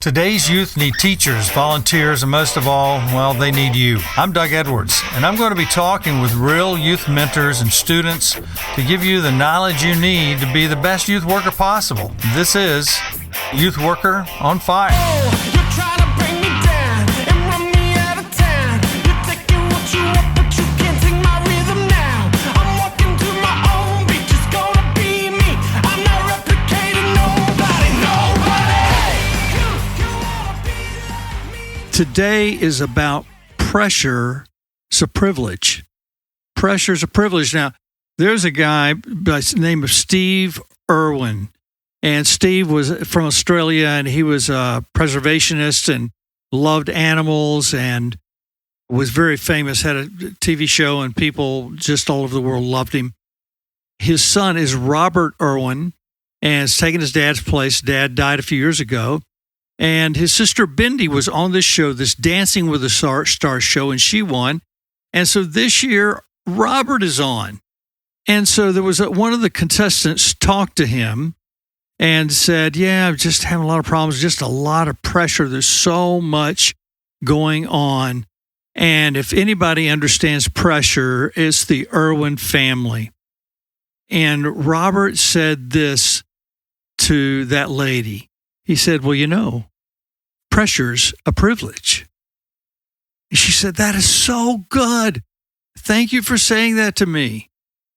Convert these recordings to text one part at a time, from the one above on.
Today's youth need teachers, volunteers, and most of all, well, they need you. I'm Doug Edwards, and I'm going to be talking with real youth mentors and students to give you the knowledge you need to be the best youth worker possible. This is Youth Worker on Fire. Today is about pressure is a privilege. Pressure is a privilege. Now, there's a guy by the name of Steve Irwin, and Steve was from Australia, and he was a preservationist and loved animals and was very famous, had a TV show, and people just all over the world loved him. His son is Robert Irwin, and has taken his dad's place. Dad died a few years ago. And his sister Bindi was on this show, this Dancing with the Stars show, and she won. And so this year, Robert is on. And so there was one of the contestants talked to him and said, yeah, I'm just having a lot of problems, just a lot of pressure. There's so much going on. And if anybody understands pressure, it's the Irwin family. And Robert said this to that lady. He said, well, you know, pressure's a privilege. And she said, that is so good. Thank you for saying that to me.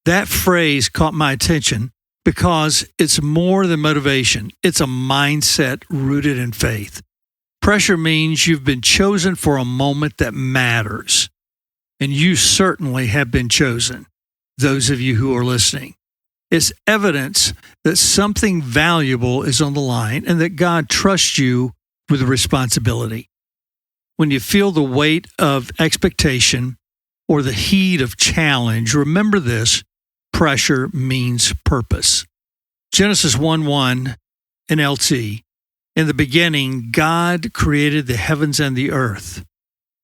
That phrase caught my attention because it's more than motivation. It's a mindset rooted in faith. Pressure means you've been chosen for a moment that matters. And you certainly have been chosen, those of you who are listening. It's evidence that something valuable is on the line and that God trusts you with a responsibility. When you feel the weight of expectation or the heat of challenge, remember this: pressure means purpose. Genesis 1:1 NLT. In the beginning, God created the heavens and the earth.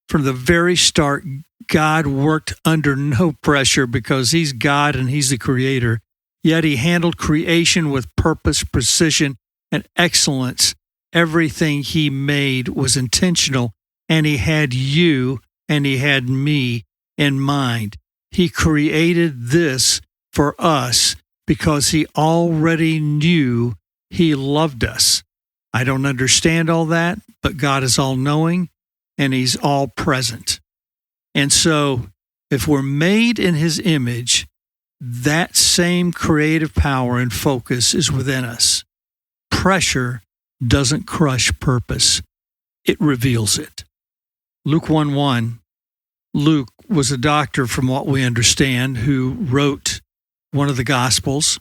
From the very start, God worked under no pressure because He's God and He's the Creator. Yet He handled creation with purpose, precision, and excellence. Everything He made was intentional, and He had you and He had me in mind. He created this for us because He already knew He loved us. I don't understand all that, but God is all-knowing, and He's all-present. And so, if we're made in His image, that same creative power and focus is within us. Pressure doesn't crush purpose. It reveals it. Luke 1:1. Luke was a doctor, from what we understand, who wrote one of the Gospels.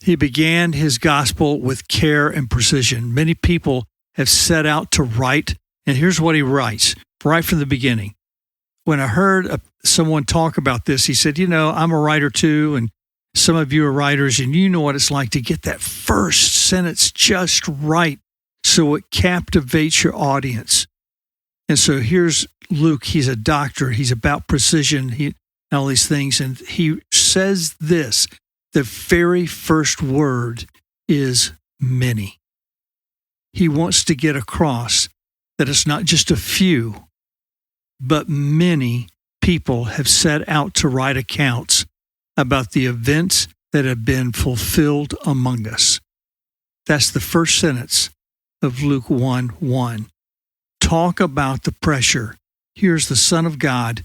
He began his gospel with care and precision. Many people have set out to write, and here's what he writes right from the beginning. When I heard someone talk about this, he said, you know, I'm a writer too, and some of you are writers, and you know what it's like to get that first sentence just right so it captivates your audience. And so here's Luke. He's a doctor. He's about precision, and all these things. And he says this, the very first word is many. He wants to get across that it's not just a few, but many people have set out to write accounts about the events that have been fulfilled among us. That's the first sentence of Luke 1:1. Talk about the pressure. Here's the Son of God.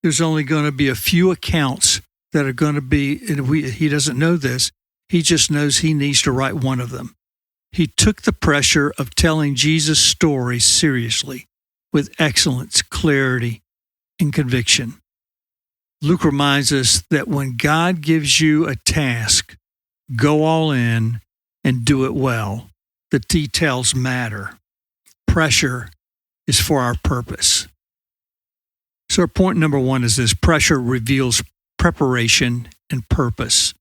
There's only going to be a few accounts that are going to be, and he doesn't know this. He just knows he needs to write one of them. He took the pressure of telling Jesus' story seriously, with excellence, clarity, and conviction. Luke reminds us that when God gives you a task, go all in and do it well. The details matter. Pressure is for our purpose. So our point number one is this: pressure reveals preparation and purpose.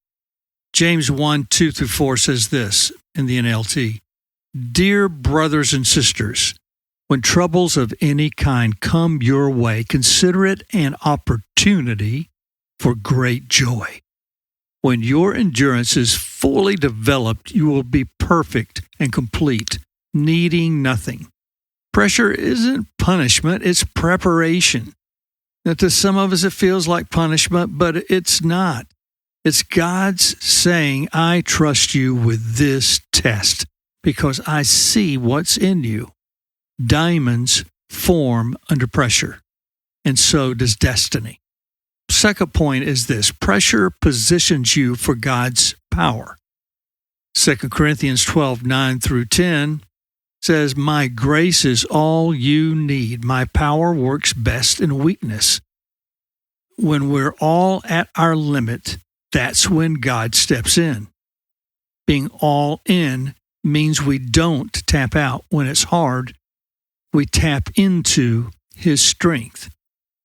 James 1:2-4 says this in the NLT: Dear brothers and sisters, when troubles of any kind come your way, consider it an opportunity for great joy. When your endurance is fully developed, you will be perfect and complete, needing nothing. Pressure isn't punishment, it's preparation. Now, to some of us, it feels like punishment, but it's not. It's God's saying, I trust you with this test because I see what's in you. Diamonds form under pressure, and so does destiny. Second point is this: pressure positions you for God's power. 2 Corinthians 12:9-10 says, my grace is all you need. My power works best in weakness. When we're all at our limit, that's when God steps in. Being all in means we don't tap out when it's hard. We tap into His strength.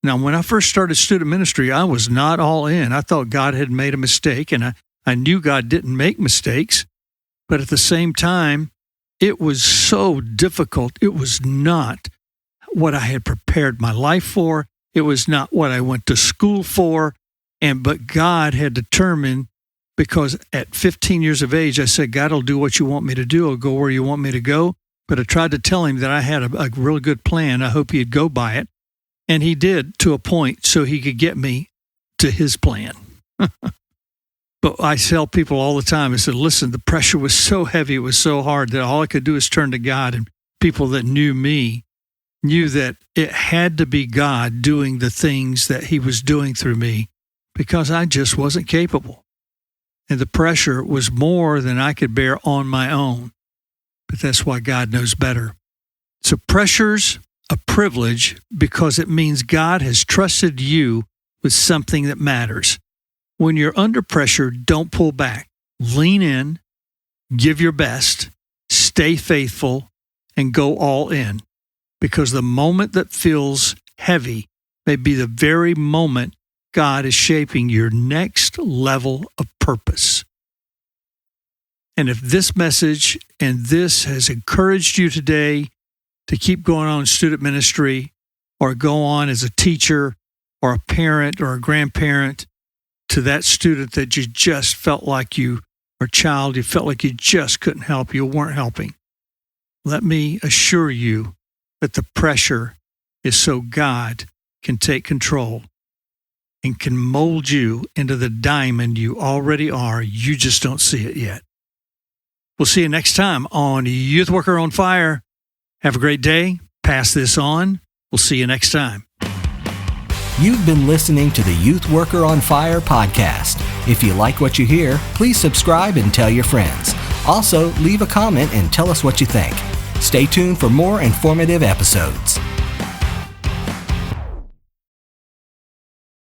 Now, when I first started student ministry, I was not all in. I thought God had made a mistake, and I knew God didn't make mistakes. But at the same time, it was so difficult. It was not what I had prepared my life for. It was not what I went to school for. But God had determined, because at 15 years of age, I said, God will do what you want me to do. I'll go where you want me to go. But I tried to tell Him that I had a really good plan. I hope He'd go by it. And He did, to a point, so He could get me to His plan. But I tell people all the time, I said, listen, the pressure was so heavy, it was so hard that all I could do is turn to God. And people that knew me knew that it had to be God doing the things that He was doing through me, because I just wasn't capable. And the pressure was more than I could bear on my own. But that's why God knows better. So pressure's a privilege because it means God has trusted you with something that matters. When you're under pressure, don't pull back. Lean in, give your best, stay faithful, and go all in. Because the moment that feels heavy may be the very moment God is shaping your next level of purpose. And if this message and this has encouraged you today to keep going on in student ministry, or go on as a teacher or a parent or a grandparent to that student that you just felt like you, or child, you felt like you just couldn't help, you weren't helping, let me assure you that the pressure is so God can take control and can mold you into the diamond you already are. You just don't see it yet. We'll see you next time on Youth Worker on Fire. Have a great day. Pass this on. We'll see you next time. You've been listening to the Youth Worker on Fire podcast. If you like what you hear, please subscribe and tell your friends. Also, leave a comment and tell us what you think. Stay tuned for more informative episodes.